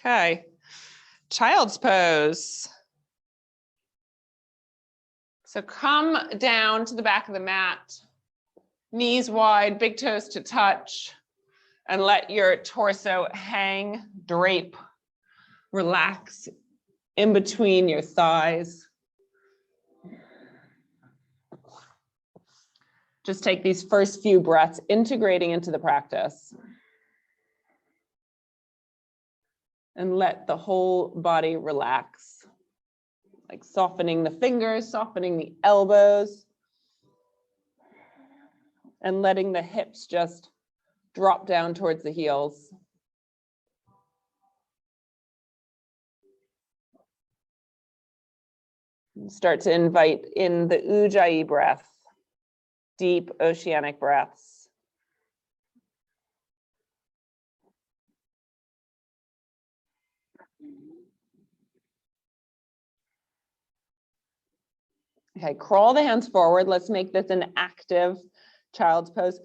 Okay, child's pose. So come down to the back of the mat, knees wide, big toes to touch, and let your torso hang, drape, relax in between your thighs. Just take these first few breaths, integrating into the practice. And let the whole body relax, like softening the fingers, softening the elbows, and letting the hips just drop down towards the heels. Start to invite in the Ujjayi breath, deep oceanic breaths. Okay, crawl the hands forward. Let's make this an active child's pose.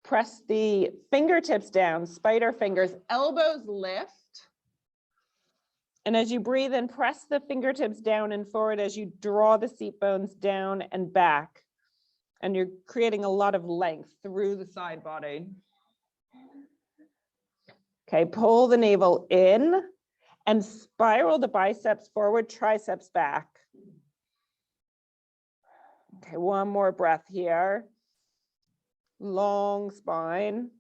Press the fingertips down, spider fingers, elbows lift. And as you breathe in, press the fingertips down and forward as you draw the seat bones down and back. And you're creating a lot of length through the side body. Okay, pull the navel in and spiral the biceps forward, triceps back. Okay, one more breath here. Long spine.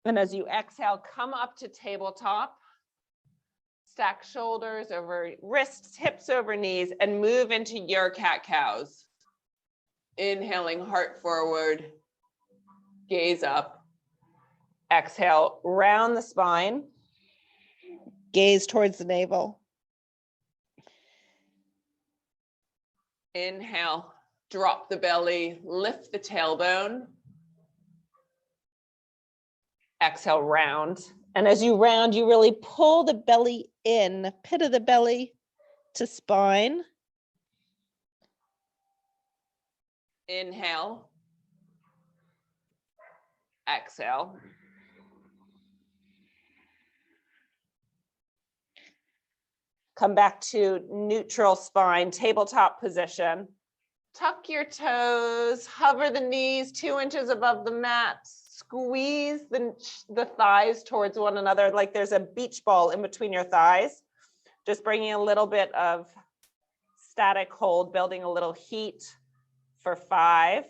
And as you exhale, come up to tabletop. Stack shoulders over wrists, hips over knees, and move into your cat-cows. Inhaling, heart forward, gaze up. Exhale, round the spine. Gaze towards the navel. Inhale, drop the belly, lift the tailbone. Exhale, round. And as you round, you really pull the belly in, pit of the belly to spine. Inhale. Exhale. Come back to neutral spine, tabletop position. Tuck your toes, hover the knees 2 inches above the mat. Squeeze the thighs towards one another like there's a beach ball in between your thighs. Just bringing a little bit of static hold, building a little heat for 5.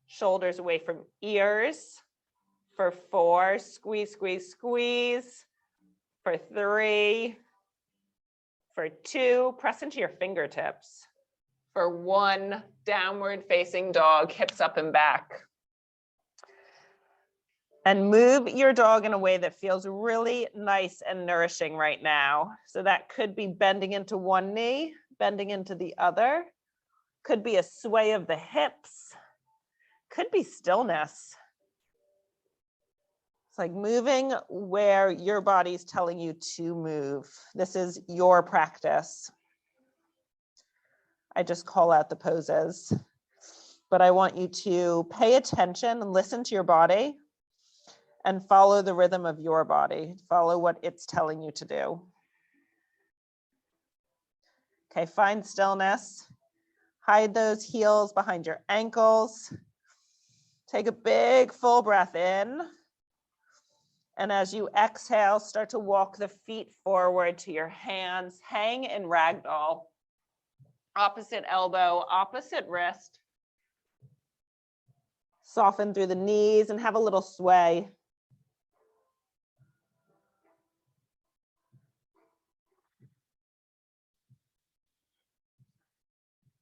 Shoulders away from ears. For 4, squeeze, squeeze, squeeze. For 3. For 2, press into your fingertips. For 1, downward facing dog, hips up and back. And move your dog in a way that feels really nice and nourishing right now. So that could be bending into one knee, bending into the other. Could be a sway of the hips. Could be stillness. It's like moving where your body's telling you to move. This is your practice. I just call out the poses. But I want you to pay attention and listen to your body. And follow the rhythm of your body. Follow what it's telling you to do. Okay, find stillness. Hide those heels behind your ankles. Take a big full breath in. And as you exhale, start to walk the feet forward to your hands. Hang in ragdoll. Opposite elbow, opposite wrist. Soften through the knees and have a little sway.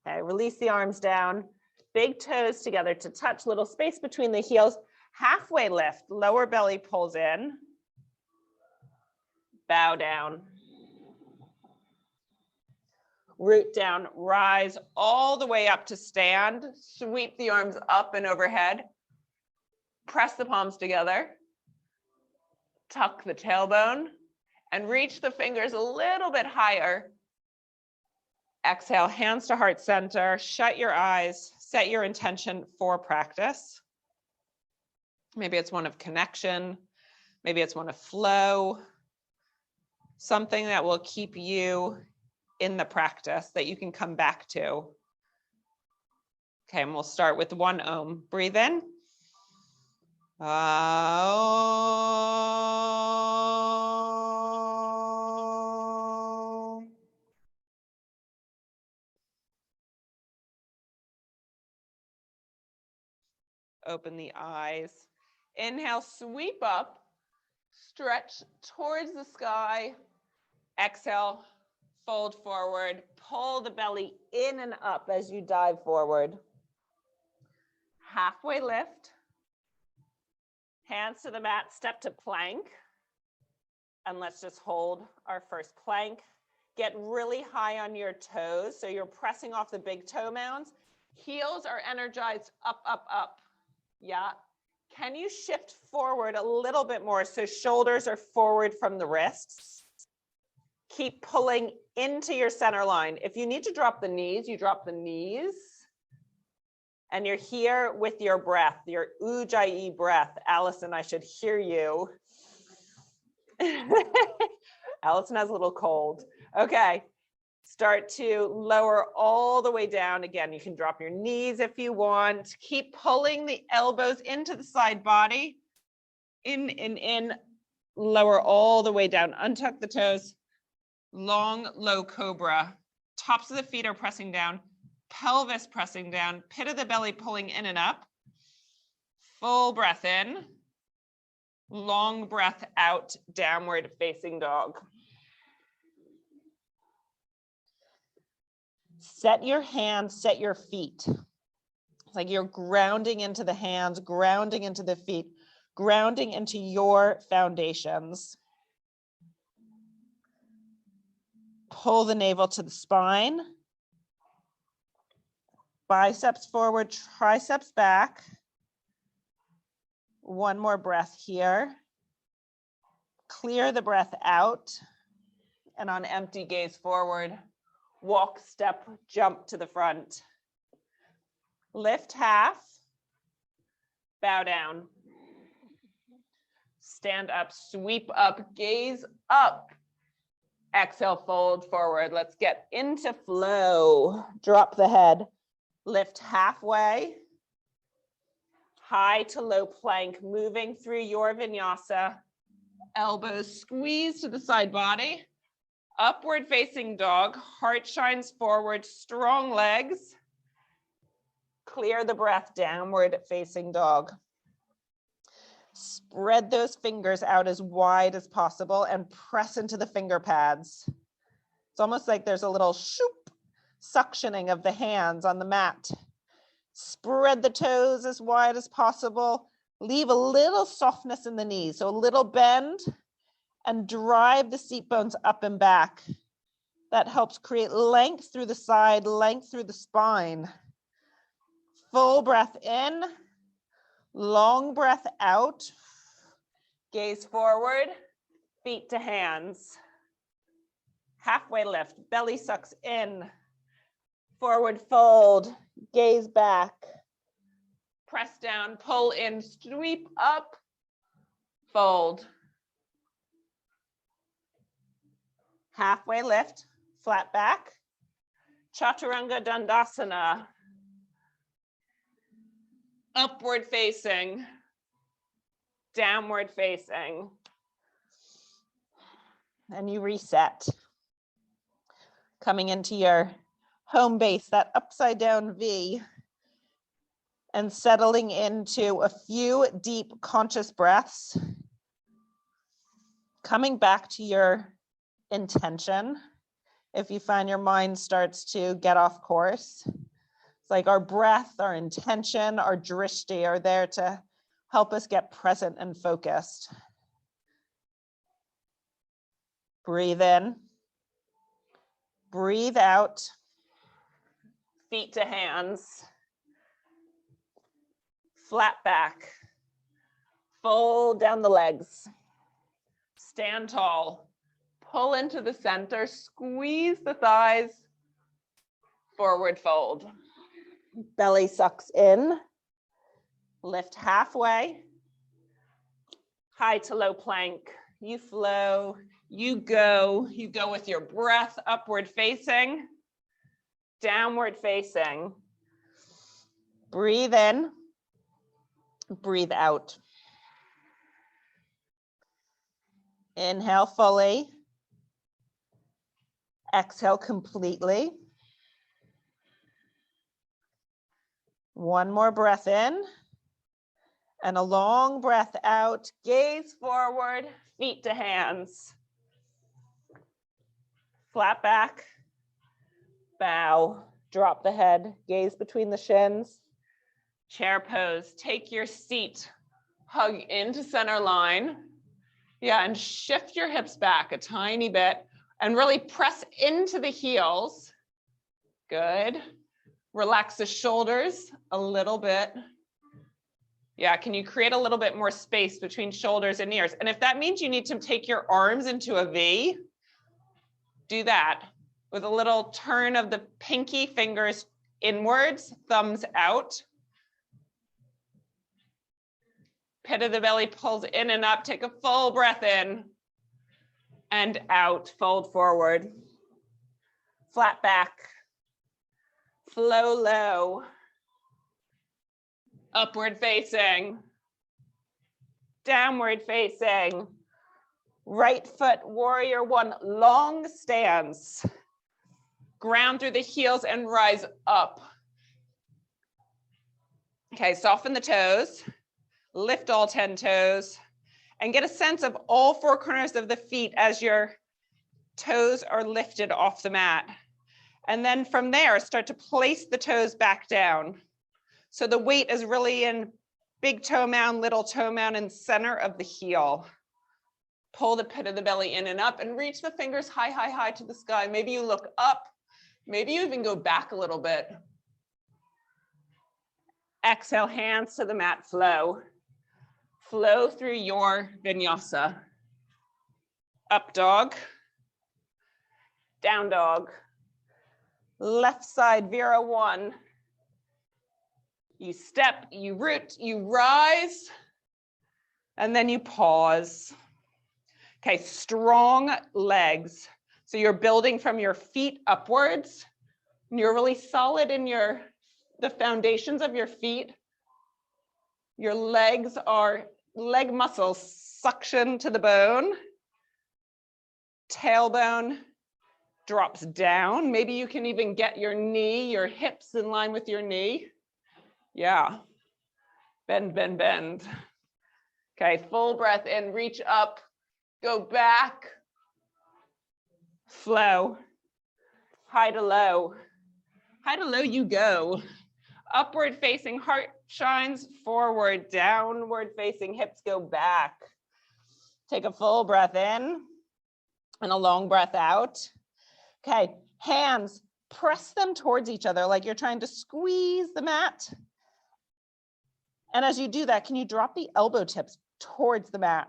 Okay, release the arms down, big toes together to touch, little space between the heels, halfway lift, lower belly pulls in, bow down. Root down, rise all the way up to stand, sweep the arms up and overhead, press the palms together, tuck the tailbone, and reach the fingers a little bit higher. Exhale, hands to heart center, shut your eyes, set your intention for practice. Maybe it's one of connection, maybe it's one of flow, something that will keep you in the practice that you can come back to. Okay, and we'll start with 1 Om. Breathe in. Open the eyes. Inhale, sweep up, stretch towards the sky. Exhale, fold forward, pull the belly in and up as you dive forward. Halfway lift. Hands to the mat, step to plank. And let's just hold our first plank. Get really high on your toes, so you're pressing off the big toe mounds. Heels are energized up, up, up. Yeah. Can you shift forward a little bit more so shoulders are forward from the wrists? Keep pulling into your center line. If you need to drop the knees, you drop the knees. And you're here with your breath, your Ujjayi breath. Allison, I should hear you. Allison has a little cold. Okay. Start to lower all the way down. Again, you can drop your knees if you want. Keep pulling the elbows into the side body. In, in. Lower all the way down. Untuck the toes. Long, low cobra. Tops of the feet are pressing down. Pelvis pressing down. Pit of the belly pulling in and up. Full breath in. Long breath out. Downward facing dog. Set your hands, set your feet. It's like you're grounding into the hands, grounding into the feet, grounding into your foundations. Pull the navel to the spine. Biceps forward, triceps back. One more breath here. Clear the breath out. And on empty, gaze forward. Walk, step, jump to the front. Lift half. Bow down. Stand up, sweep up, gaze up. Exhale, fold forward. Let's get into flow. Drop the head. Lift halfway. High to low plank, moving through your vinyasa. Elbows squeeze to the side body. Upward facing dog, heart shines forward, strong legs. Clear the breath, downward facing dog. Spread those fingers out as wide as possible and press into the finger pads. It's almost like there's a little shoop, suctioning of the hands on the mat. Spread the toes as wide as possible. Leave a little softness in the knees, so a little bend. And drive the seat bones up and back. That helps create length through the side, length through the spine. Full breath in, long breath out. Gaze forward, feet to hands. Halfway lift, belly sucks in. Forward fold, gaze back. Press down, pull in, sweep up, fold. Halfway lift, flat back. Chaturanga Dandasana. Upward facing, downward facing. And you reset. Coming into your home base, that upside down V. And settling into a few deep conscious breaths. Coming back to your intention. If you find your mind starts to get off course, it's like our breath, our intention, our drishti are there to help us get present and focused. Breathe in, breathe out, feet to hands, flat back, fold down the legs, stand tall. Pull into the center, squeeze the thighs, forward fold. Belly sucks in, lift halfway, high to low plank. You flow, You go with your breath, upward facing, downward facing. Breathe in, breathe out. Inhale fully. Exhale completely. One more breath in and a long breath out. Gaze forward, feet to hands. Flat back, bow, drop the head, gaze between the shins. Chair pose, take your seat, hug into center line. Yeah, and shift your hips back a tiny bit and really press into the heels. Good. Relax the shoulders a little bit. Yeah, can you create a little bit more space between shoulders and ears? And if that means you need to take your arms into a V, do that with a little turn of the pinky fingers inwards, thumbs out. Pit of the belly pulls in and up. Take a full breath in and out. Fold forward. Flat back. Flow low. Upward facing. Downward facing. Right foot, warrior one, long stance. Ground through the heels and rise up. Okay, soften the toes. Lift all 10 toes and get a sense of all four corners of the feet as your toes are lifted off the mat. And then from there, start to place the toes back down. So the weight is really in big toe mound, little toe mound, and center of the heel. Pull the pit of the belly in and up and reach the fingers high, high, high to the sky. Maybe you look up. Maybe you even go back a little bit. Exhale, hands to the mat, flow. Flow through your vinyasa. Up dog. Down dog. Left side, Vera one. You step, you root, you rise, and then you pause. Okay, strong legs. So you're building from your feet upwards. And you're really solid in the foundations of your feet. Your legs are leg muscles suction to the bone. Tailbone drops down. Maybe you can even get your knee, your hips in line with your knee. Yeah. Bend, bend, bend. Okay, full breath in, reach up, go back. Flow. High to low. High to low you go. Upward facing heart shines forward, downward facing hips go back. Take a full breath in and a long breath out. Okay, hands, press them towards each other like you're trying to squeeze the mat. And as you do that, can you drop the elbow tips towards the mat?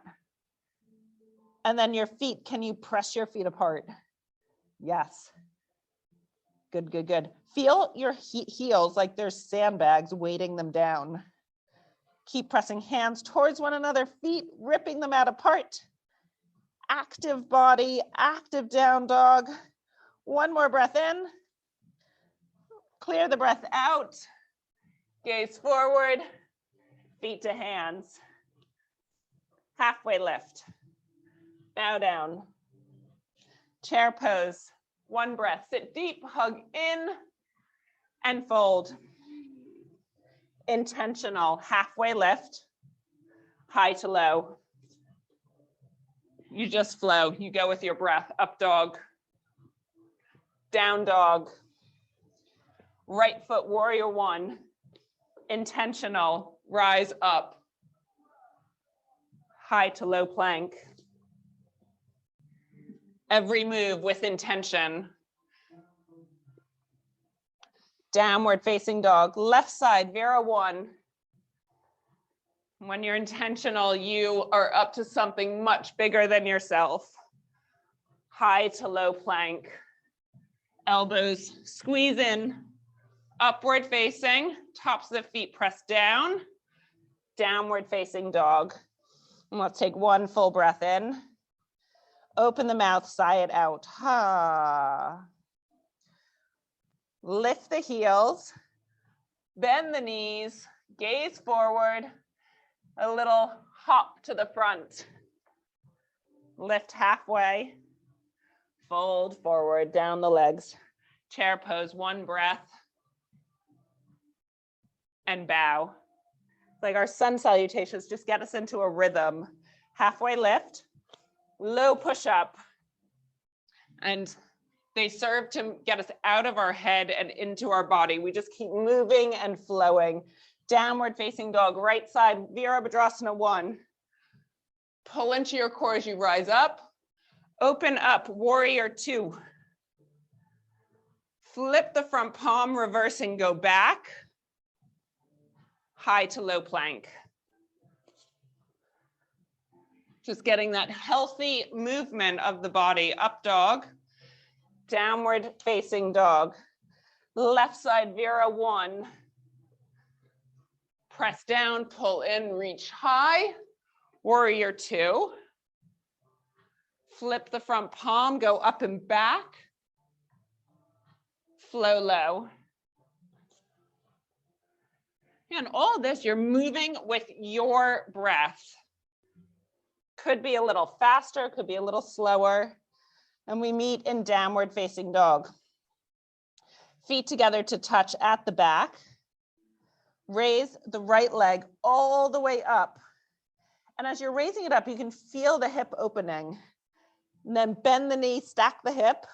And then your feet, can you press your feet apart? Yes. Good, good, good. Feel your heels like there's sandbags weighting them down. Keep pressing hands towards one another, feet ripping the mat apart. Active body, active down dog. One more breath in. Clear the breath out. Gaze forward, feet to hands. Halfway lift. Bow down. Chair pose. One breath. Sit deep, hug in, and fold. Intentional. Halfway lift. High to low. You just flow. You go with your breath. Up dog. Down dog. Right foot, warrior one. Intentional. Rise up. High to low plank. Every move with intention. Downward facing dog. Left side, Vera one. When you're intentional, you are up to something much bigger than yourself. High to low plank. Elbows squeeze in. Upward facing. Tops of the feet press down. Downward facing dog. And let's take one full breath in. Open the mouth, sigh it out. Ha. Lift the heels, bend the knees, gaze forward, a little hop to the front. Lift halfway, fold forward, down the legs. Chair pose, one breath, and bow. Like our sun salutations, just get us into a rhythm. Halfway lift, low push up. And they serve to get us out of our head and into our body. We just keep moving and flowing. Downward facing dog, right side, Virabhadrasana 1. Pull into your core as you rise up. Open up, warrior 2. Flip the front palm, reverse and go back. High to low plank. Just getting that healthy movement of the body. Up dog, downward facing dog. Left side Vira 1. Press down, pull in, reach high. Warrior 2. Flip the front palm, go up and back. Flow low. And all this, you're moving with your breath. Could be a little faster, could be a little slower. And we meet in downward facing dog. Feet together to touch at the back. Raise the right leg all the way up. And as you're raising it up, you can feel the hip opening. And then bend the knee, stack the hip.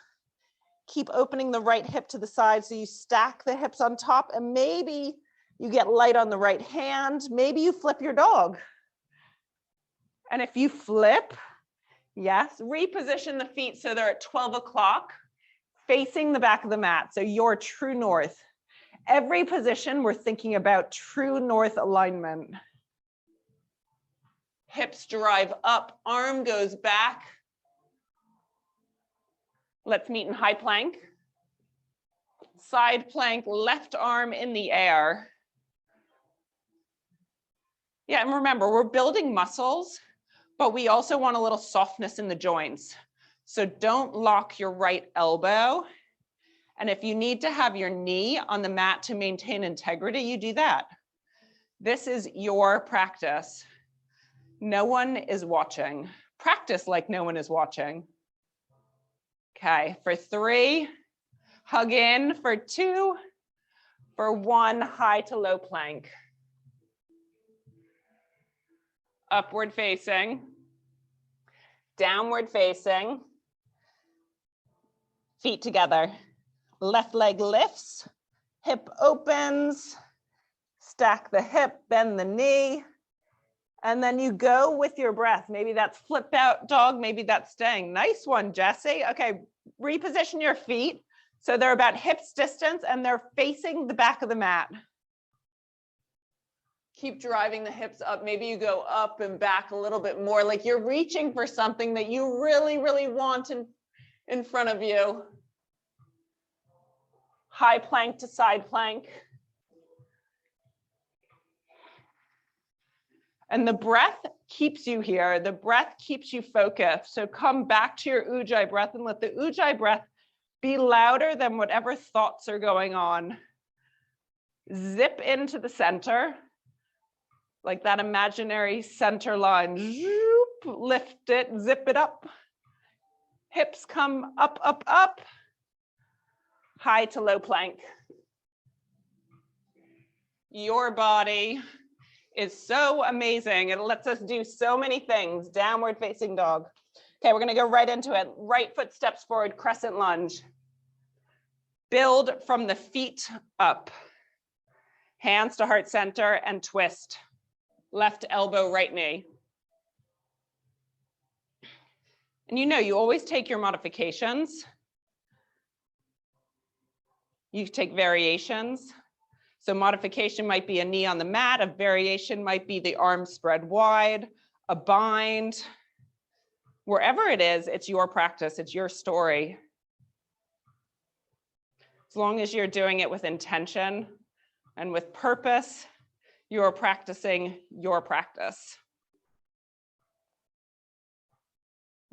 Keep opening the right hip to the side so you stack the hips on top, and maybe you get light on the right hand. Maybe you flip your dog. And if you flip, yes, reposition the feet so they're at 12 o'clock, facing the back of the mat. So your true north. Every position, we're thinking about true north alignment. Hips drive up, arm goes back. Let's meet in high plank. Side plank, left arm in the air. Yeah, and remember, we're building muscles, but we also want a little softness in the joints. So don't lock your right elbow. And if you need to have your knee on the mat to maintain integrity, you do that. This is your practice. No one is watching. Practice like no one is watching. Okay, for 3, hug in. For 2, for 1, high to low plank. Upward facing, downward facing, feet together. Left leg lifts, hip opens, stack the hip, bend the knee, and then you go with your breath. Maybe that's flip out dog, maybe that's staying. Nice one, Jesse. Okay, reposition your feet so they're about hips distance and they're facing the back of the mat. Keep driving the hips up. Maybe you go up and back a little bit more, like you're reaching for something that you really, really want in front of you. High plank to side plank. And the breath keeps you here. The breath keeps you focused. So come back to your Ujjayi breath and let the Ujjayi breath be louder than whatever thoughts are going on. Zip into the center, like that imaginary center line. Zoop, lift it, zip it up. Hips come up, up, up. High to low plank. Your body is so amazing. It lets us do so many things. Downward facing dog. Okay, we're gonna go right into it. Right foot steps forward, crescent lunge. Build from the feet up. Hands to heart center and twist. Left elbow, right knee. And you know, you always take your modifications. You take variations. So modification might be a knee on the mat. A variation might be the arms spread wide, a bind. Wherever it is, it's your practice, it's your story. As long as you're doing it with intention and with purpose, you're practicing your practice.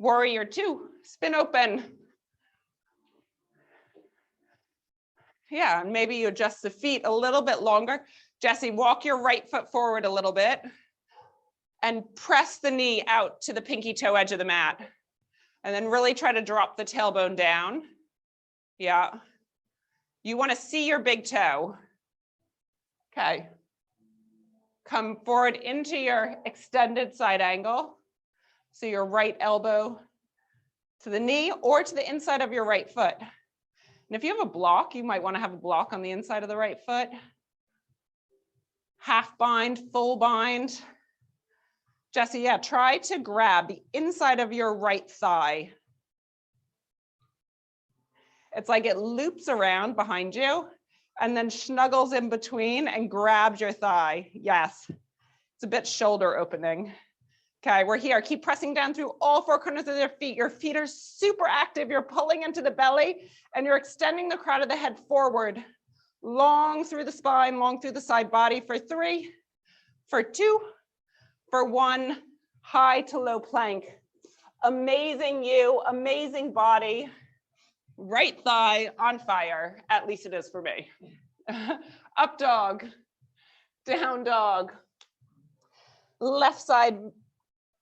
Warrior two, spin open. Yeah, and maybe you adjust the feet a little bit longer. Jesse, walk your right foot forward a little bit and press the knee out to the pinky toe edge of the mat. And then really try to drop the tailbone down. Yeah. You want to see your big toe. Okay. Come forward into your extended side angle. So your right elbow to the knee or to the inside of your right foot. And if you have a block, you might want to have a block on the inside of the right foot. Half bind, full bind. Jesse, yeah, try to grab the inside of your right thigh. It's like it loops around behind you and then snuggles in between and grabs your thigh. Yes, it's a bit shoulder opening. Okay, we're here. Keep pressing down through all four corners of your feet. Your feet are super active. You're pulling into the belly and you're extending the crown of the head forward, long through the spine, long through the side body for 3, for 2, for 1, high to low plank. Amazing you, amazing body. Right thigh on fire, at least it is for me. Up dog, down dog. Left side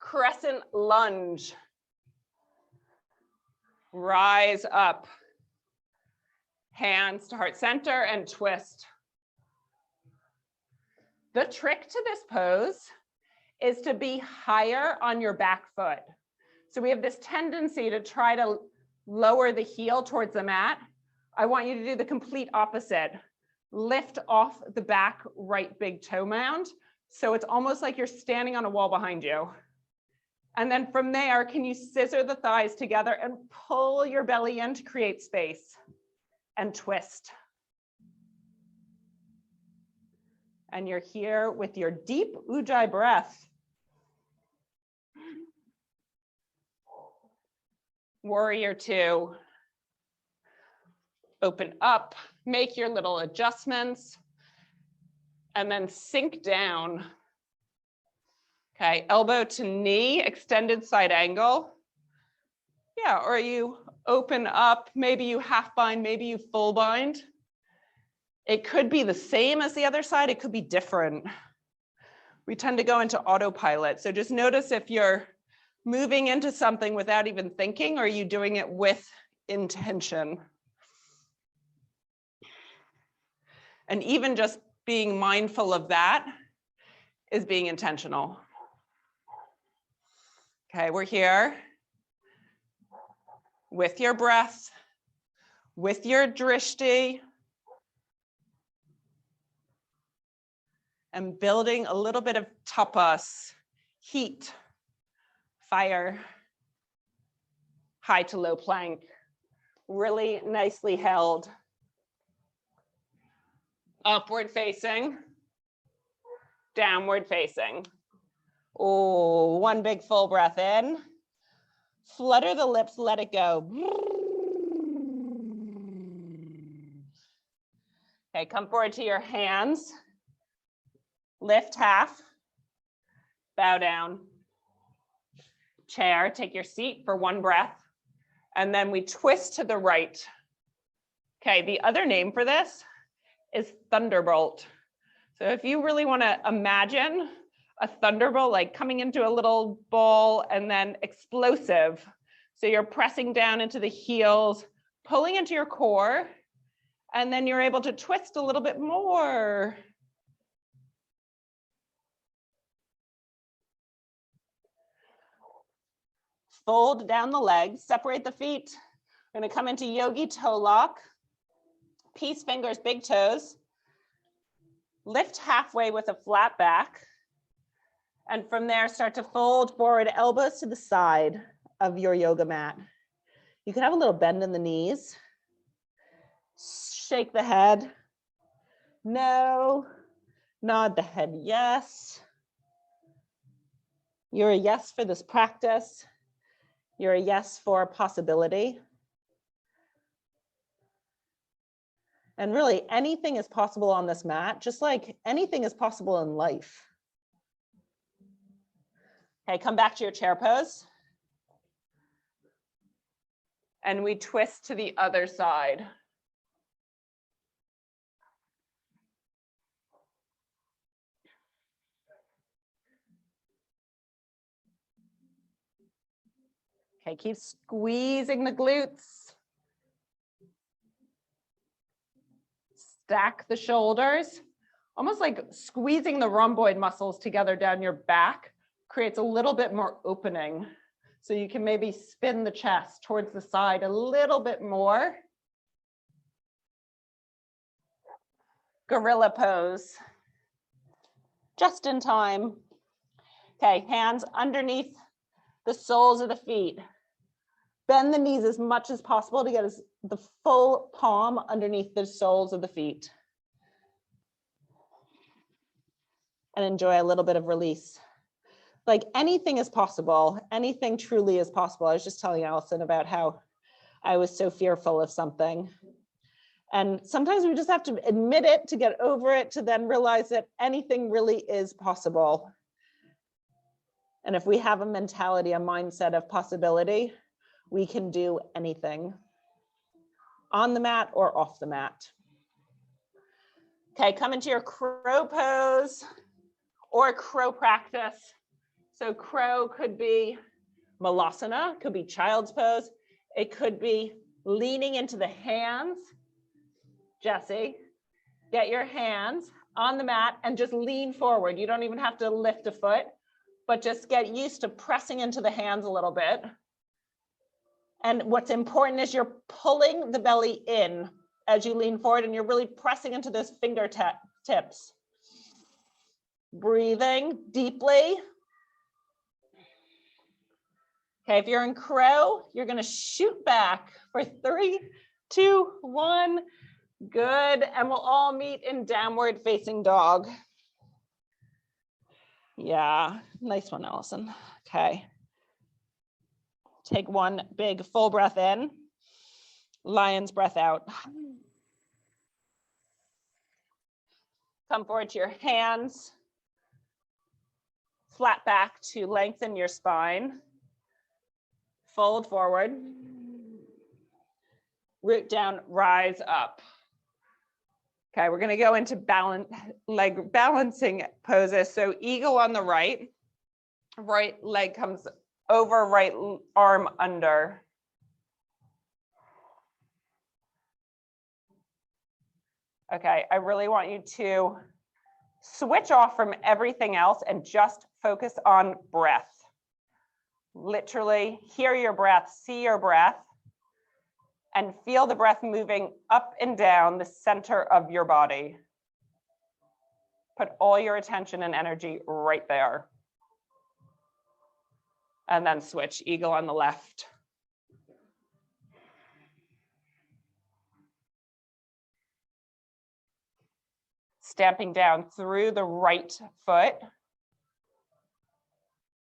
crescent lunge. Rise up. Hands to heart center and twist. The trick to this pose is to be higher on your back foot. So we have this tendency to try to lower the heel towards the mat. I want you to do the complete opposite. Lift off the back right big toe mound. So it's almost like you're standing on a wall behind you. And then from there, can you scissor the thighs together and pull your belly in to create space and twist. And you're here with your deep Ujjayi breath. Warrior two. Open up, make your little adjustments, and then sink down. Okay, elbow to knee, extended side angle. Yeah, or you open up, maybe you half bind, maybe you full bind. It could be the same as the other side, it could be different. We tend to go into autopilot. So just notice if you're moving into something without even thinking, or are you doing it with intention? And even just being mindful of that is being intentional. Okay, we're here with your breath, with your drishti, and building a little bit of tapas, heat, fire, high to low plank, really nicely held. Upward facing, downward facing. Oh, one big full breath in. Flutter the lips, let it go. Okay, come forward to your hands. Lift half, bow down. Chair, take your seat for one breath. And then we twist to the right. Okay, the other name for this is thunderbolt. So if you really want to imagine a thunderbolt, like coming into a little ball and then explosive. So you're pressing down into the heels, pulling into your core, and then you're able to twist a little bit more. Fold down the legs, separate the feet. We're going to come into yogi toe lock. Peace fingers, big toes. Lift halfway with a flat back. And from there, start to fold forward, elbows to the side of your yoga mat. You can have a little bend in the knees. Shake the head. No. Nod the head, yes. You're a yes for this practice. You're a yes for possibility. And really, anything is possible on this mat, just like anything is possible in life. Okay, come back to your chair pose. And we twist to the other side. Okay, keep squeezing the glutes. Stack the shoulders, almost like squeezing the rhomboid muscles together down your back creates a little bit more opening. So you can maybe spin the chest towards the side a little bit more. Gorilla pose. Just in time. Okay, hands underneath the soles of the feet. Bend the knees as much as possible to get the full palm underneath the soles of the feet. And enjoy a little bit of release. Like anything is possible. Anything truly is possible. I was just telling Allison about how I was so fearful of something. And sometimes we just have to admit it to get over it, to then realize that anything really is possible. And if we have a mentality, a mindset of possibility, we can do anything on the mat or off the mat. Okay, come into your crow pose or crow practice. So crow could be malasana, could be child's pose. It could be leaning into the hands. Jesse, get your hands on the mat and just lean forward. You don't even have to lift a foot, but just get used to pressing into the hands a little bit. And what's important is you're pulling the belly in as you lean forward and you're really pressing into those fingertips. Breathing deeply. Okay, if you're in crow, you're going to shoot back for 3, 2, 1. Good. And we'll all meet in downward facing dog. Yeah, nice one, Allison. Okay. Take one big full breath in. Lion's breath out. Come forward to your hands. Flat back to lengthen your spine. Fold forward. Root down, rise up. Okay, we're going to go into balancing poses. So eagle on the right leg comes over, right arm under. Okay, I really want you to switch off from everything else and just focus on breath. Literally hear your breath, see your breath, and feel the breath moving up and down the center of your body. Put all your attention and energy right there. And then switch, eagle on the left. Stamping down through the right foot.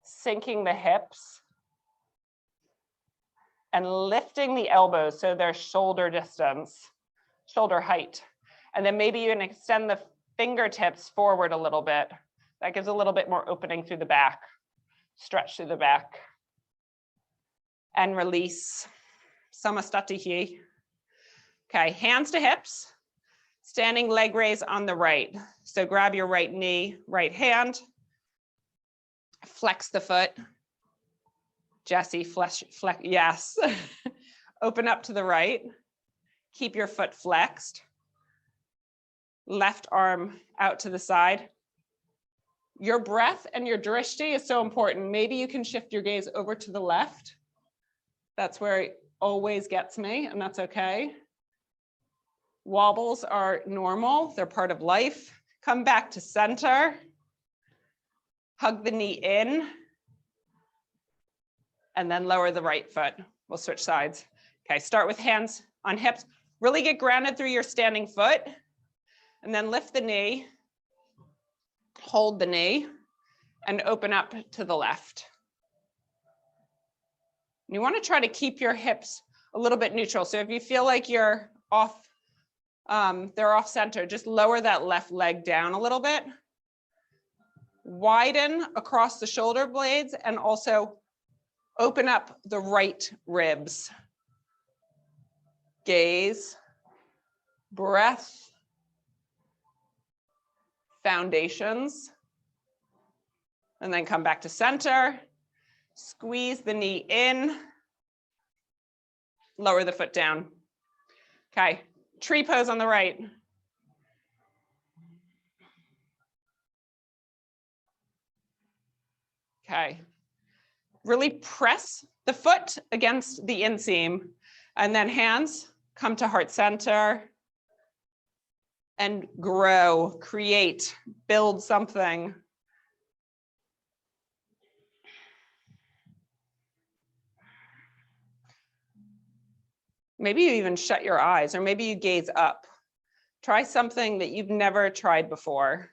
Sinking the hips. And lifting the elbows so they're shoulder distance, shoulder height. And then maybe you can extend the fingertips forward a little bit. That gives a little bit more opening through the back. Stretch through the back. And release. Samastatihi. Okay, hands to hips. Standing leg raise on the right. So grab your right knee, right hand. Flex the foot. Jesse, flex, yes. Open up to the right. Keep your foot flexed. Left arm out to the side. Your breath and your drishti is so important. Maybe you can shift your gaze over to the left. That's where it always gets me, and that's okay. Wobbles are normal. They're part of life. Come back to center. Hug the knee in. And then lower the right foot. We'll switch sides. Okay, start with hands on hips. Really get grounded through your standing foot. And then lift the knee. Hold the knee. And open up to the left. You want to try to keep your hips a little bit neutral. So if you feel like you're off, they're off center, just lower that left leg down a little bit. Widen across the shoulder blades and also open up the right ribs. gaze, breath, foundations, and then come back to center. Squeeze the knee in, lower the foot down. Okay, tree pose on the right. Okay, really press the foot against the inseam, and then hands come to heart center and grow, create, build something. Maybe you even shut your eyes, or maybe you gaze up. Try something that you've never tried before.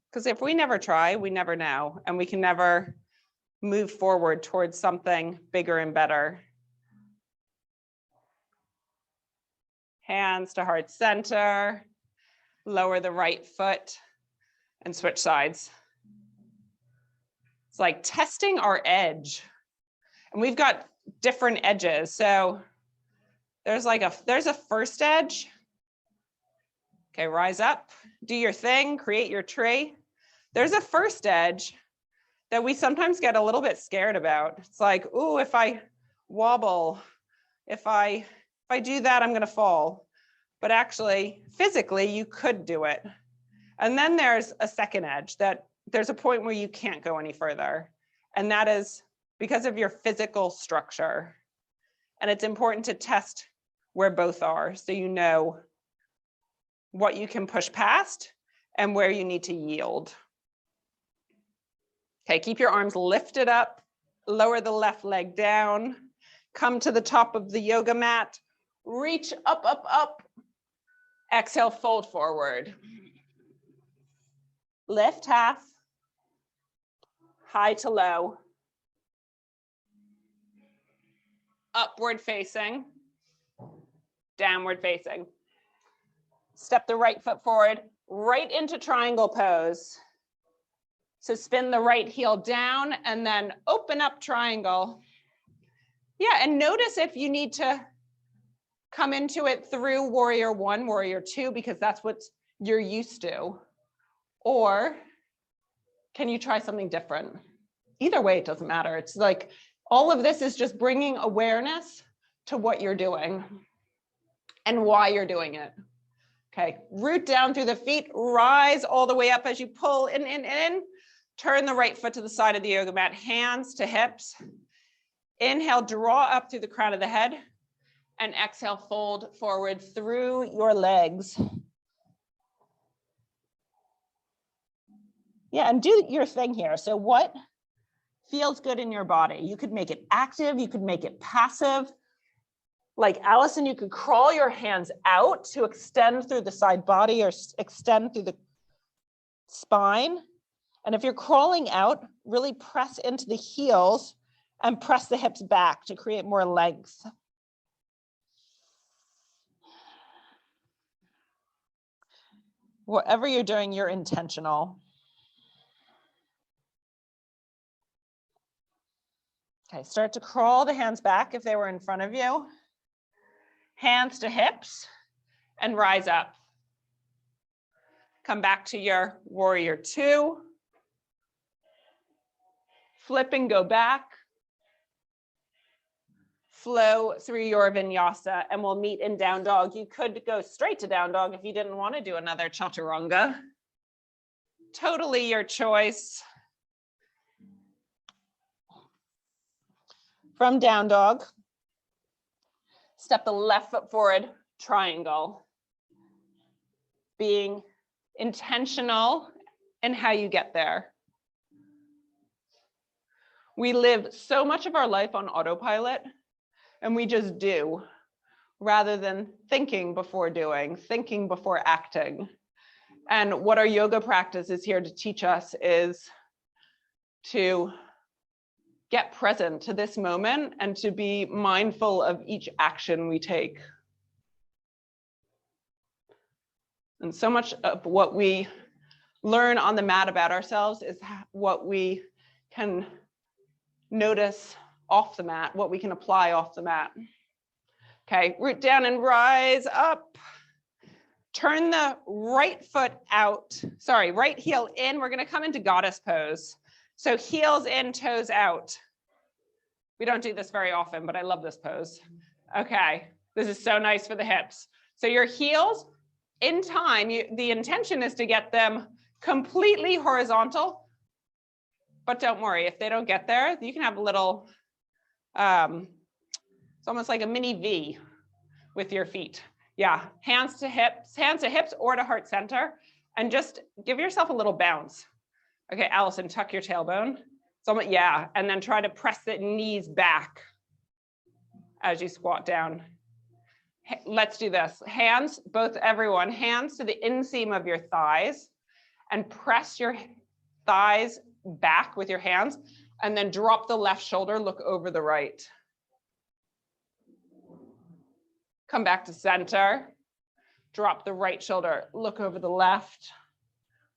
Because if we never try, we never know, and we can never move forward towards something bigger and better. Hands to heart center, lower the right foot, and switch sides. It's like testing our edge. And we've got different edges. So there's a first edge. Okay, rise up, do your thing, create your tree. There's a first edge that we sometimes get a little bit scared about. It's like, ooh, if I wobble, if I do that, I'm gonna fall. But actually, physically, you could do it. And then there's a second edge that there's a point where you can't go any further. And that is because of your physical structure. And it's important to test where both are so you know what you can push past and where you need to yield. Okay, keep your arms lifted up, lower the left leg down, come to the top of the yoga mat, reach up, up, up. Exhale, fold forward. Lift half, high to low. Upward facing, downward facing. Step the right foot forward, right into triangle pose. So spin the right heel down and then open up triangle. Yeah, and notice if you need to come into it through warrior one, warrior two, because that's what you're used to. Or can you try something different? Either way, it doesn't matter. It's like all of this is just bringing awareness to what you're doing and why you're doing it. Okay, root down through the feet, rise all the way up as you pull in. Turn the right foot to the side of the yoga mat, hands to hips. Inhale, draw up through the crown of the head, and exhale, fold forward through your legs. Yeah, and do your thing here. So what feels good in your body? You could make it active, you could make it passive. Like Allison, you could crawl your hands out to extend through the side body or extend through the spine. And if you're crawling out, really press into the heels and press the hips back to create more length. Whatever you're doing, you're intentional. Okay, start to crawl the hands back if they were in front of you. Hands to hips and rise up. Come back to your warrior two. Flip and go back. Flow through your vinyasa and we'll meet in down dog. You could go straight to down dog if you didn't want to do another chaturanga. Totally your choice. From down dog, step the left foot forward, triangle. Being intentional in how you get there. We live so much of our life on autopilot, and we just do, rather than thinking before doing, thinking before acting. And what our yoga practice is here to teach us is to get present to this moment and to be mindful of each action we take. And so much of what we learn on the mat about ourselves is what we can notice off the mat, what we can apply off the mat. Okay, root down and rise up. Turn the right foot out, sorry, right heel in. We're gonna come into goddess pose. So heels in, toes out. We don't do this very often, but I love this pose. Okay, this is so nice for the hips. So your heels, in time, the intention is to get them completely horizontal, but don't worry, if they don't get there, you can have a little, it's almost like a mini V with your feet. Yeah, hands to hips or to heart center, and just give yourself a little bounce. Okay, Allison, tuck your tailbone. Yeah, and then try to press the knees back as you squat down. Let's do this. Hands, everyone, hands to the inseam of your thighs, and press your thighs back with your hands, and then drop the left shoulder, look over the right. Come back to center, drop the right shoulder, look over the left.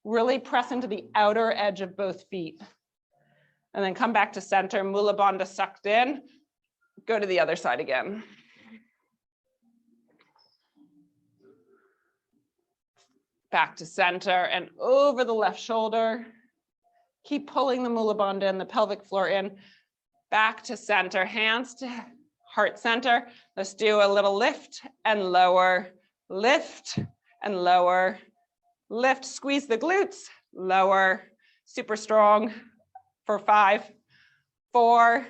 Really press into the outer edge of both feet. And then come back to center, Mula Bandha sucked in, go to the other side again. Back to center and over the left shoulder. Keep pulling the Mula Bandha and the pelvic floor in. Back to center, hands to heart center. Let's do a little lift and lower, lift and lower, lift, squeeze the glutes, lower, super strong for 5, 4,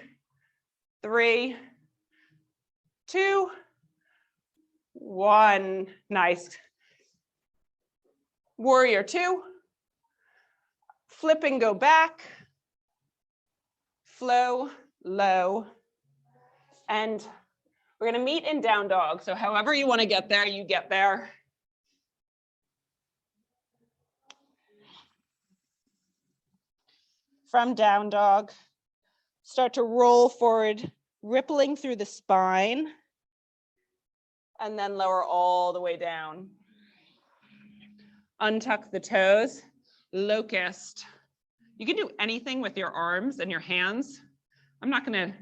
3, 2, 1. Nice. Warrior 2. Flip and go back. Flow, low. And we're going to meet in down dog. So however you want to get there, you get there. From down dog, start to roll forward, rippling through the spine, and then lower all the way down. Untuck the toes, locust. You can do anything with your arms and your hands. I'm not going to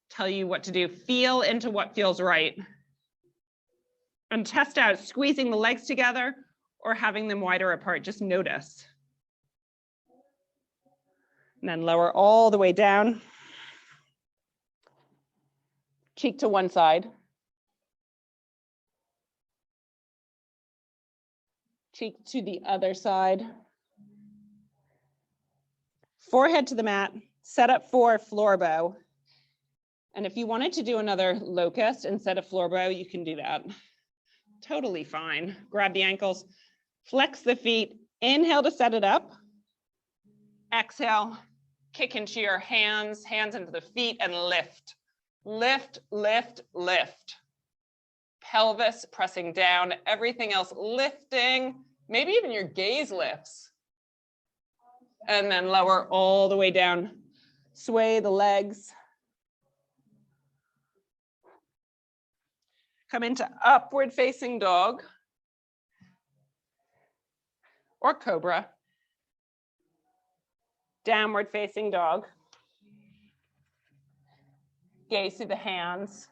tell you what to do. Feel into what feels right. And test out squeezing the legs together or having them wider apart. Just notice. And then lower all the way down. Cheek to one side. Cheek to the other side. Forehead to the mat. Set up for floor bow. And if you wanted to do another locust instead of floor bow, you can do that. Totally fine. Grab the ankles, flex the feet. Inhale to set it up. Exhale, kick into your hands, hands into the feet, and lift. Lift, lift, lift. Pelvis pressing down, everything else lifting. Maybe even your gaze lifts. And then lower all the way down. Sway the legs. Come into upward facing dog or cobra. Downward facing dog. Gaze through the hands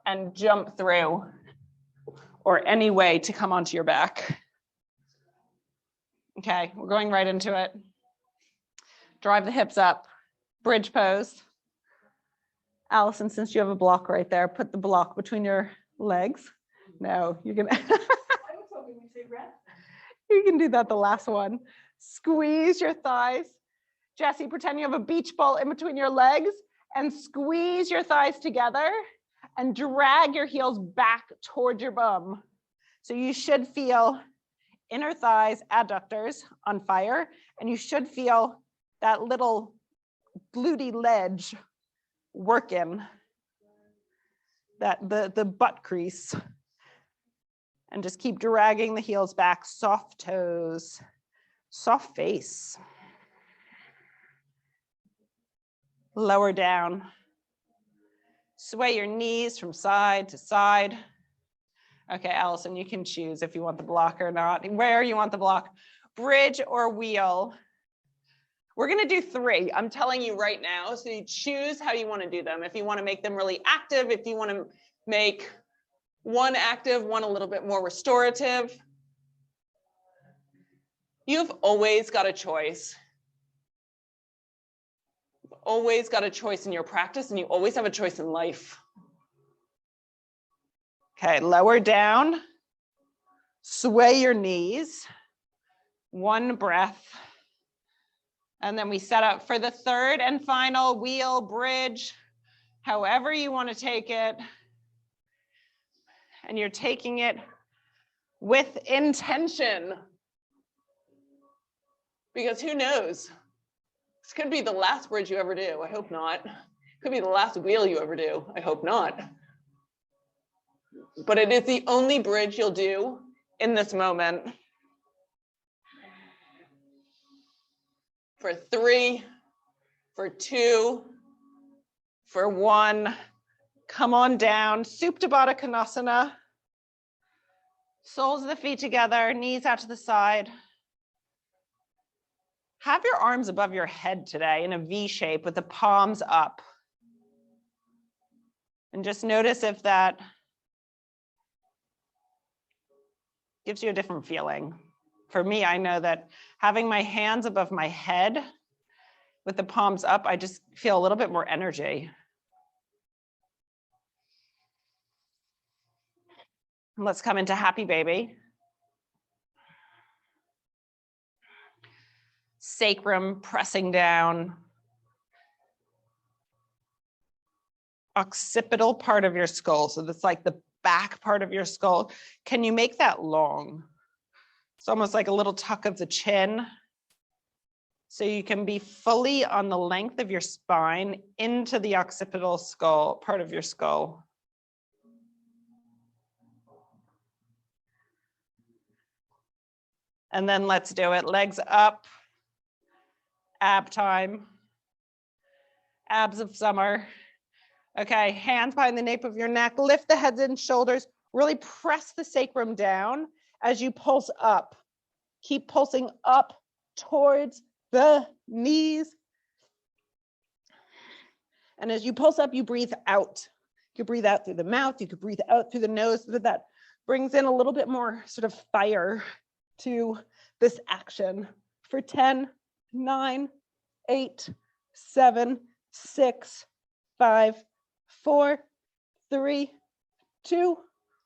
and jump through, or any way to come onto your back. Okay, we're going right into it. Drive the hips up, bridge pose. Allison, since you have a block right there, put the block between your legs. No, you can. I was hoping you'd say rest. You can do that the last one. Squeeze your thighs. Jesse, pretend you have a beach ball in between your legs and squeeze your thighs together and drag your heels back toward your bum. So you should feel inner thighs, adductors on fire, and you should feel that little glutey ledge working, that the butt crease. And just keep dragging the heels back, soft toes, soft face. Lower down. Sway your knees from side to side. Okay, Allison, you can choose if you want the block or not, where you want the block. Bridge or wheel. We're gonna do 3. I'm telling you right now. So you choose how you wanna do them. If you wanna make them really active, if you wanna make one active, one a little bit more restorative. You've always got a choice. You've always got a choice in your practice, and you always have a choice in life. Okay, lower down. Sway your knees. 1 breath. And then we set up for the 3rd and final wheel bridge, however you want to take it. And you're taking it with intention. Because who knows? This could be the last bridge you ever do. I hope not. It could be the last wheel you ever do. I hope not. But it is the only bridge you'll do in this moment. For 3, for 2, for 1. Come on down, Supta Baddha Konasana. Soles of the feet together, knees out to the side. Have your arms above your head today in a V shape with the palms up. And just notice if that gives you a different feeling. For me, I know that having my hands above my head with the palms up, I just feel a little bit more energy. Let's come into happy baby. Sacrum pressing down. Occipital part of your skull. So that's like the back part of your skull. Can you make that long? It's almost like a little tuck of the chin. So you can be fully on the length of your spine into the occipital skull, part of your skull. And then let's do it. Legs up. Ab time. Abs of summer. Okay, hands behind the nape of your neck. Lift the head and shoulders. Really press the sacrum down as you pulse up. Keep pulsing up towards the knees. And as you pulse up, you breathe out. You could breathe out through the mouth. You could breathe out through the nose. So that brings in a little bit more sort of fire to this action. For 10, 9, 8, 7, 6, 5, 4, 3, 2,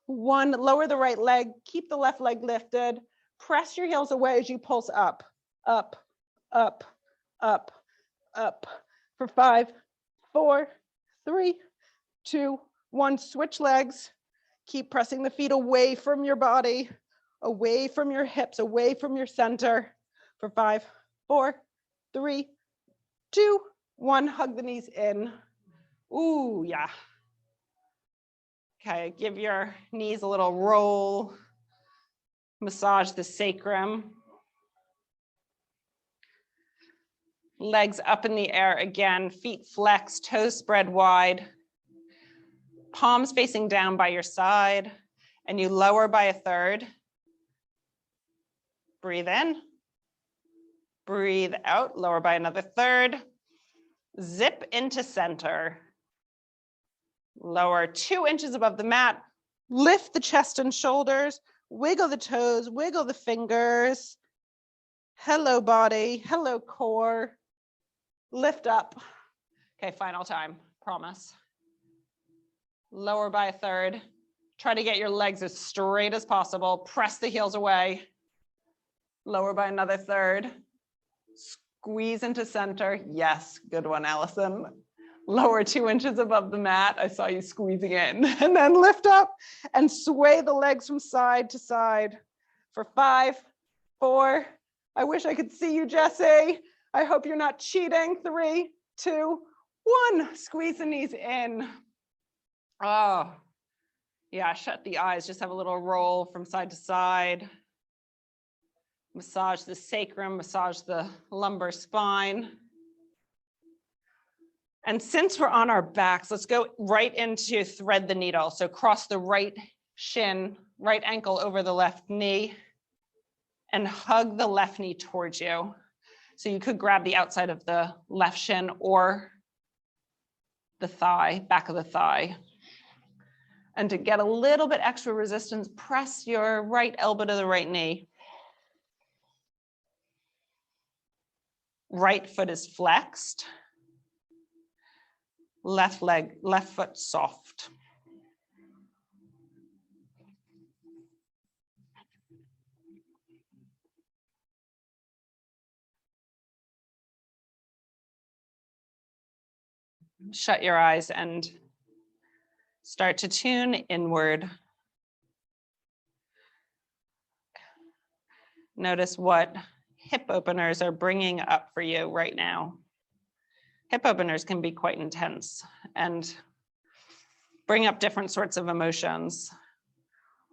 1. Lower the right leg. Keep the left leg lifted. Press your heels away as you pulse up, up, up, up, up. For 5, 4, 3, 2, 1. Switch legs. Keep pressing the feet away from your body, away from your hips, away from your center. For 5, 4, 3, 2, 1. Hug the knees in. Ooh, yeah. Okay, give your knees a little roll. Massage the sacrum. Legs up in the air again, feet flexed, toes spread wide. Palms facing down by your side, and you lower by 1/3. Breathe in. Breathe out, lower by another 1/3. Zip into center. Lower 2 inches above the mat. Lift the chest and shoulders. Wiggle the toes, wiggle the fingers. Hello, body. Hello, core. Lift up. Okay, final time, promise. Lower by 1/3. Try to get your legs as straight as possible. Press the heels away. Lower by another 1/3. Squeeze into center. Yes, good one, Allison. Lower 2 inches above the mat. I saw you squeezing in. And then lift up and sway the legs from side to side. For 5, 4. I wish I could see you, Jesse. I hope you're not cheating. 3, 2, 1. Squeeze the knees in. Oh, yeah, shut the eyes. Just have a little roll from side to side. Massage the sacrum, massage the lumbar spine. And since we're on our backs, let's go right into thread the needle. So cross the right shin, right ankle over the left knee, and hug the left knee towards you. So you could grab the outside of the left shin or the thigh, back of the thigh. And to get a little bit extra resistance, press your right elbow to the right knee. Right foot is flexed. Left foot soft. Shut your eyes and start to tune inward. Notice what hip openers are bringing up for you right now. Hip openers can be quite intense and bring up different sorts of emotions.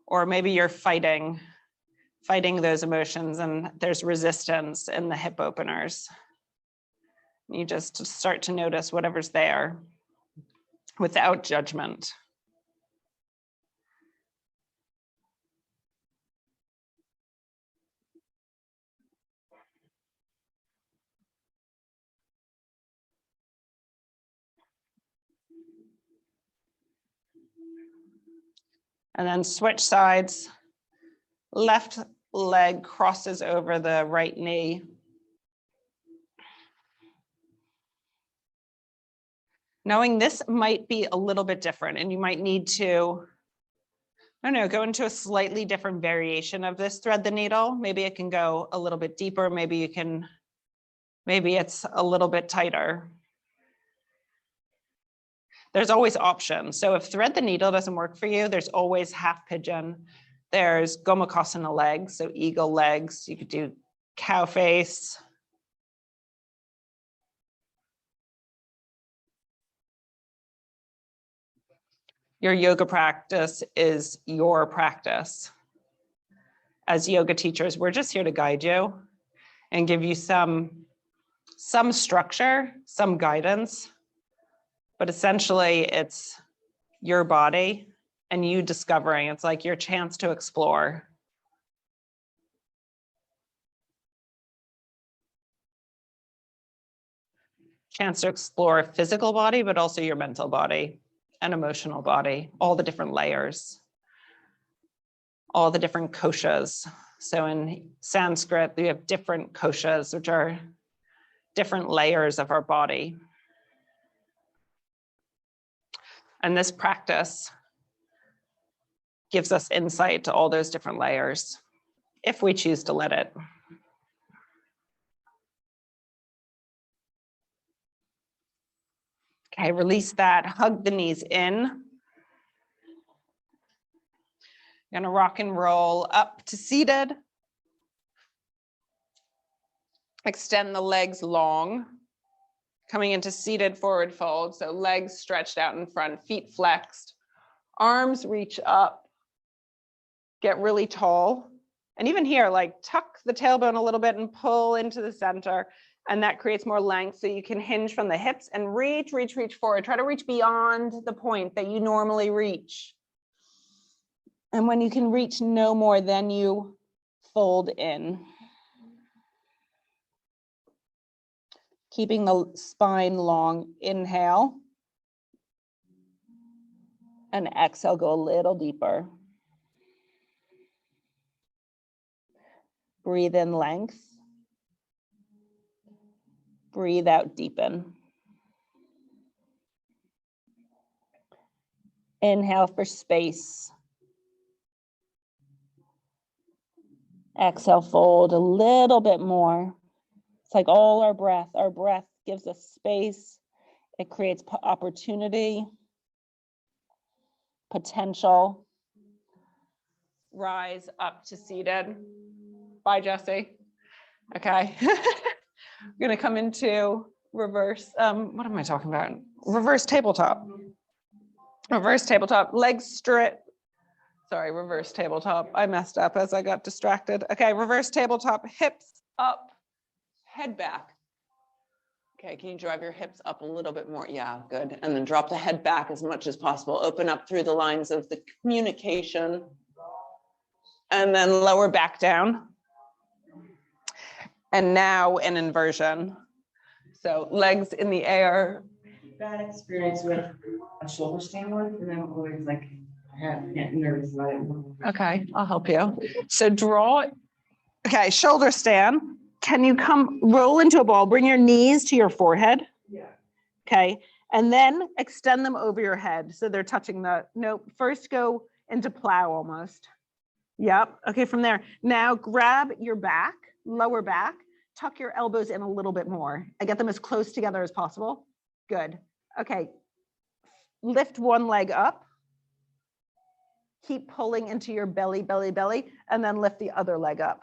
Or maybe you're fighting those emotions and there's resistance in the hip openers. You just start to notice whatever's there without judgment. And then switch sides. Left leg crosses over the right knee. Knowing this might be a little bit different and you might need to, I don't know, go into a slightly different variation of this thread the needle. Maybe it can go a little bit deeper. Maybe it's a little bit tighter. There's always options. So if thread the needle doesn't work for you, there's always half pigeon. There's Gomukhasana legs, so eagle legs. You could do cow face. Your yoga practice is your practice. As yoga teachers, we're just here to guide you and give you some structure, some guidance, but essentially it's your body and you discovering. It's like your chance to explore. Chance to explore a physical body, but also your mental body and emotional body, all the different layers, all the different koshas. So in Sanskrit, we have different koshas, which are different layers of our body. And this practice gives us insight to all those different layers, if we choose to let it. Okay, release that, hug the knees in. You're gonna rock and roll up to seated. Extend the legs long, coming into seated forward fold. So legs stretched out in front, feet flexed, arms reach up, get really tall. And even here, like tuck the tailbone a little bit and pull into the center. And that creates more length so you can hinge from the hips and reach forward. Try to reach beyond the point that you normally reach. And when you can reach no more, then you fold in. Keeping the spine long, inhale. And exhale, go a little deeper. Breathe in length. Breathe out, deepen. Inhale for space. Exhale, fold a little bit more. It's like all our breath gives us space. It creates opportunity, potential. Rise up to seated. Bye, Jesse. Okay. We're gonna come into reverse, what am I talking about? Reverse tabletop. Reverse tabletop, legs straight. Sorry, reverse tabletop. I messed up as I got distracted. Okay, reverse tabletop, hips up, head back. Okay, can you drive your hips up a little bit more? Yeah, good. And then drop the head back as much as possible. Open up through the lines of the communication. And then lower back down. And now an inversion. So legs in the air. Bad experience with a shoulder stand once, and I'm always like, get nervous about it. Okay, I'll help you. So draw, okay, shoulder stand. Can you come roll into a ball? Bring your knees to your forehead. Yeah. Okay, and then extend them over your head so they're touching the, no, first go into plow almost. Yep, okay, from there. Now grab your back, lower back, tuck your elbows in a little bit more and get them as close together as possible. Good, okay. Lift one leg up. Keep pulling into your belly, belly, belly, and then lift the other leg up.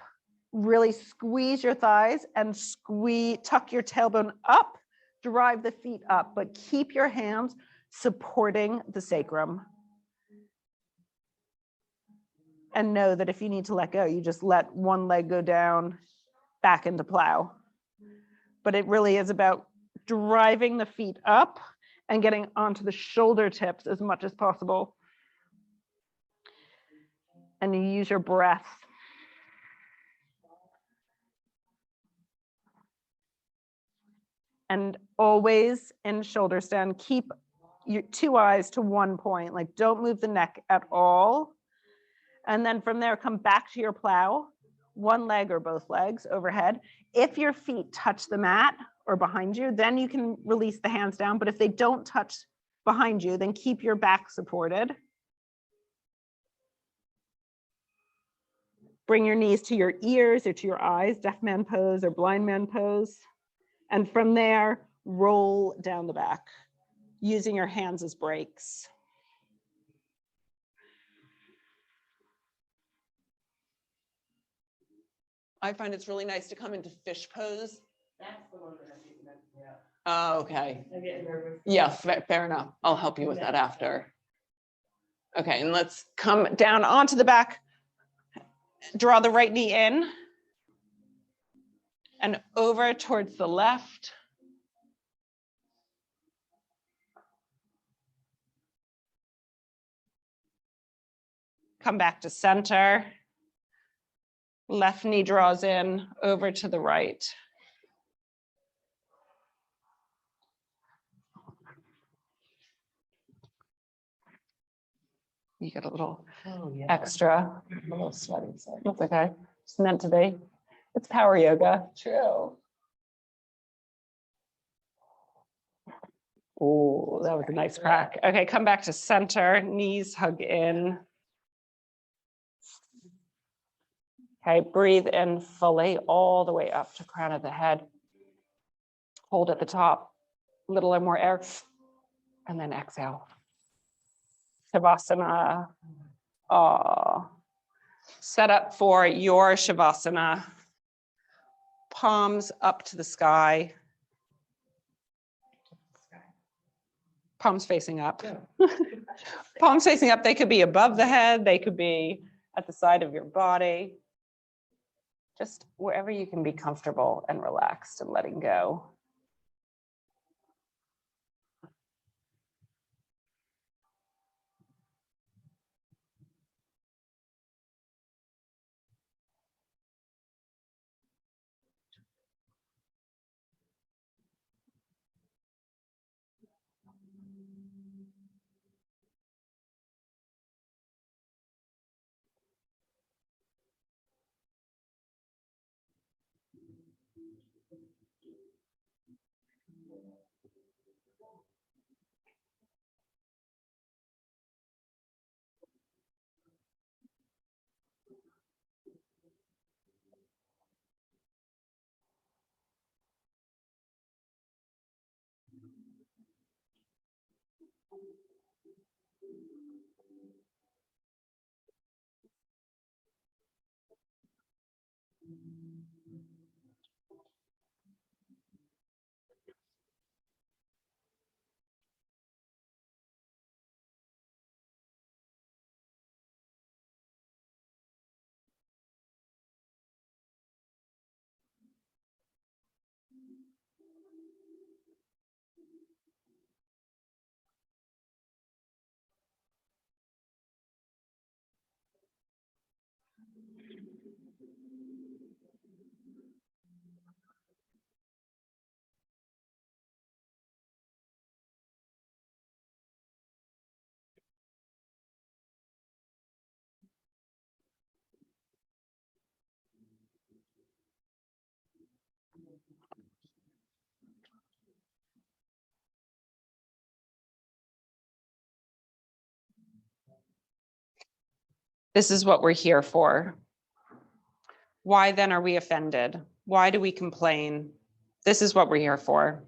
Really squeeze your thighs and squeeze, tuck your tailbone up, drive the feet up, but keep your hands supporting the sacrum. And know that if you need to let go, you just let one leg go down, back into plow. But it really is about driving the feet up and getting onto the shoulder tips as much as possible. And you use your breath. And always in shoulder stand, keep your 2 eyes to one point, like don't move the neck at all. And then from there, come back to your plow, one leg or both legs overhead. If your feet touch the mat or behind you, then you can release the hands down. But if they don't touch behind you, then keep your back supported. Bring your knees to your ears or to your eyes, deaf man pose or blind man pose. And from there, roll down the back, using your hands as brakes. I find it's really nice to come into fish pose. That's the one that I'm thinking of, yeah. Oh, okay. I get nervous. Yeah, fair enough. I'll help you with that after. Okay, and let's come down onto the back. Draw the right knee in and over towards the left. Come back to center. Left knee draws in over to the right. You get a little extra. I'm a little sweaty, sorry. That's okay. It's meant to be. It's power yoga. True. Oh, that was a nice crack. Okay, come back to center. Knees hug in. Okay, breathe in fully all the way up to crown of the head. Hold at the top, a little more air, and then exhale. Shavasana. Set up for your Shavasana. Palms up to the sky. Palms facing up. Yeah. Palms facing up, they could be above the head, they could be at the side of your body. Just wherever you can be comfortable and relaxed and letting go. This is what we're here for. Why then are we offended? Why do we complain? This is what we're here for.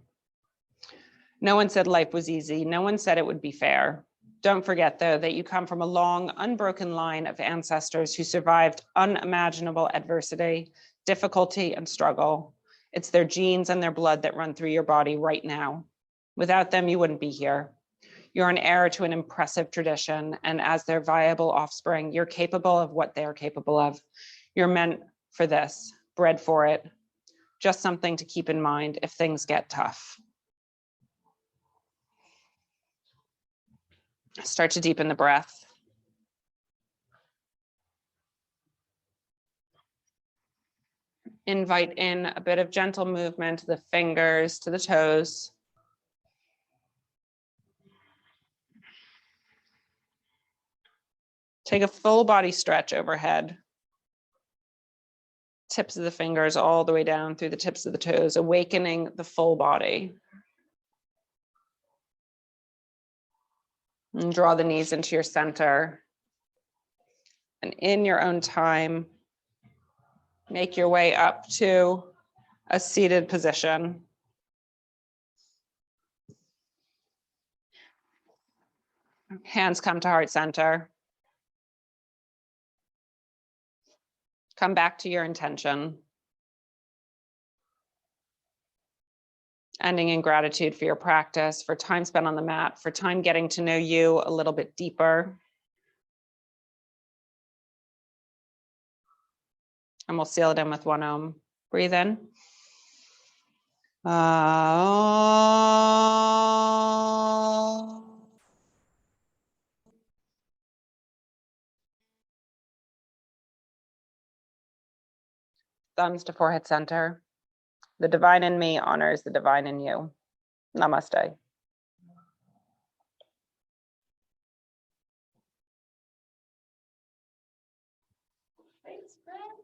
No one said life was easy. No one said it would be fair. Don't forget, though, that you come from a long, unbroken line of ancestors who survived unimaginable adversity, difficulty, and struggle. It's their genes and their blood that run through your body right now. Without them, you wouldn't be here. You're an heir to an impressive tradition, and as their viable offspring, you're capable of what they're capable of. You're meant for this, bred for it. Just something to keep in mind if things get tough. Start to deepen the breath. Invite in a bit of gentle movement to the fingers, to the toes. Take a full body stretch overhead. Tips of the fingers all the way down through the tips of the toes, awakening the full body. And draw the knees into your center. And in your own time, make your way up to a seated position. Hands come to heart center. Come back to your intention. Ending in gratitude for your practice, for time spent on the mat, for time getting to know you a little bit deeper. And we'll seal it in with one Om. Breathe in. Thumbs to forehead center. The divine in me honors the divine in you. Namaste.